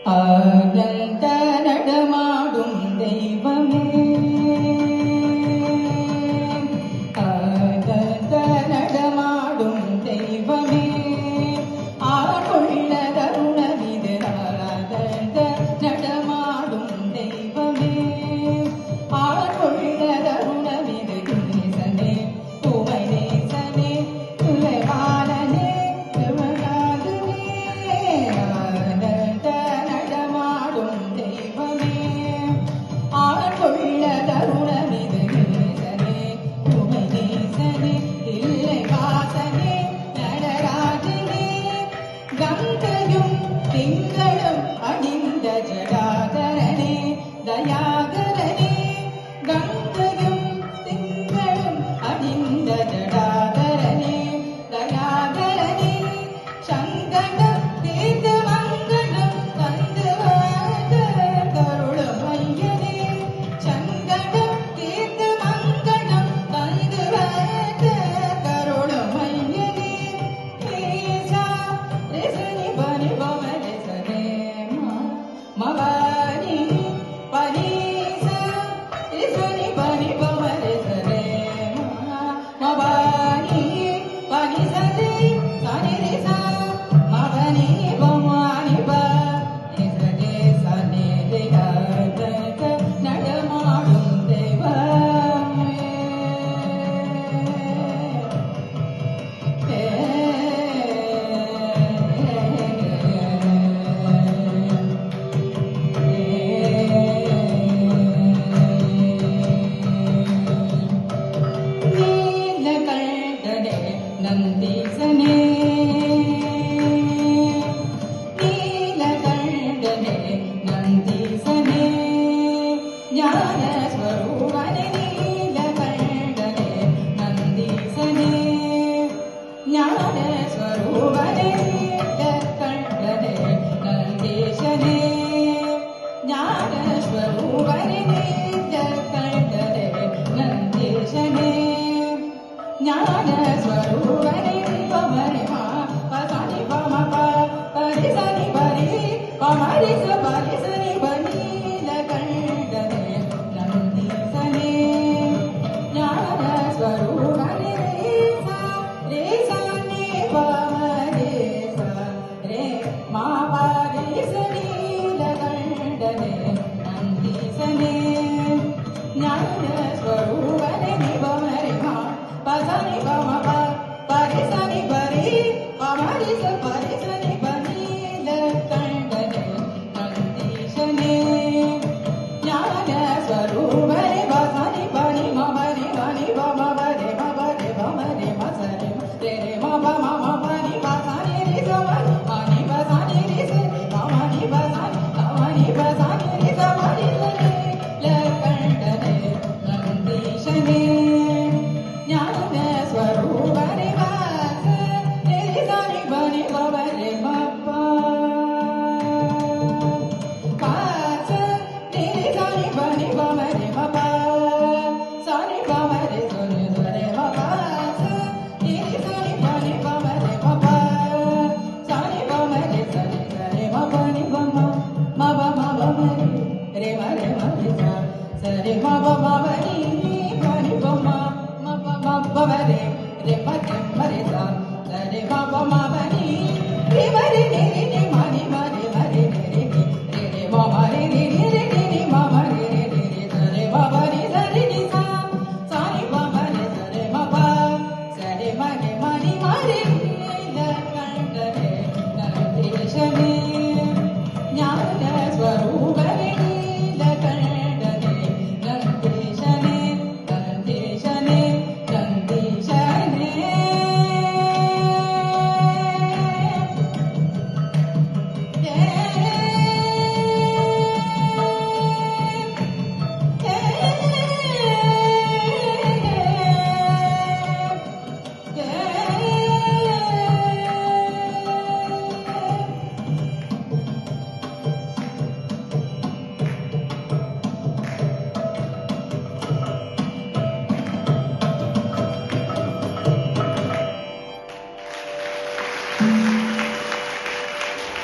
ஆனந்த நடமாடும் தெய்வமே, ஆனந்த நடமாடும் தெய்வமே, ஆளுள்ள தருணமிது ஆனந்த நடமாடும் தெய்வமே, ஆளுள்ள தருணமிது நேசனே உமை நேசனே துளைவானனே துவராதுவே, ஆனந்த நடமாடும் தெய்வமே, ஆளுள்ள தருணமிது நேசனே உமை நேசனே இல்லை வாசனே நடராஜனே, கங்கையும் திங்களும் அணிந்த ஜடாதரனே தயாகரனே, கங்கையும் திங்களும் அணிந்த ஜடாதரனே தயாகரனே, சங்கட தீர்த்த மங்களம் தந்து கருளும் ஐயனே, சங்கட தீர்த்த மங்களம் தந்து கருளும் ஐயனே, ஏசா ரேசனி பனி பமரே சரே மவானி பனிசா ரேசனி பனி பமரே சரே மவானி பனிசதே சனி ரேசா மவனி பவானி பா ரேசதே சனி தேகாத நடமாடும் தெய்வமே. நீலகண்டனே நந்தீசனே, நீலகண்டனே நந்தீசனே, ஞான ஸ்வரூபனே நீலகண்டனே நந்தீசனே, ஞான ஸ்வரூபனே நீலகண்டனே நந்தீசனே, ஞான ஸ்வரூபனே நீலகண்டனே நந்தீசனே, ஞான ஸ்வரூபனே பமரி மா பசனி பம ப பரி சனி பரி பமரி ச பரி சனி பனீலகண்டனே நந்தீசனே, ஞான ஸ்வரூபனே ரேசா ரேசனே பமரே ச ரே மா பரி சனீலகண்டனே நந்தீசனே, ஞான ஸ்வரூபனே பமரி மா பசனி பம ப பரி சனி பரி பமரி ச பரி சனி பனீலகண்டனே நந்தீசனே, ஞான ஸ்வரூபனே பசனி பனி மமரி மணி பம பரி மபரி பமரி மசரி ரே ரே மப மம பனி பசனி ரி சமனி மணி பசனி ரி சரி மமணி பசனி மமணி பசனி ரி சமனி லகண்டனே நந்தீசனே, ஞான ஸ்வரூபனே வாச ரே சனி பனி பமரி மப்ப வாச ரே சனி பனி பமரி மப்ப சனி பமரி சனி சரி மப்ப ரே சனி பனி பமரி மப்ப சனி பமரி சனி சரி மபனி பம மப மப மரி ரே மரி மரி ச சரி மப மபனி பனி பம மப மப மரி ரே மரி மரி ச சரி மப மபனி ரே மரி ரே ரே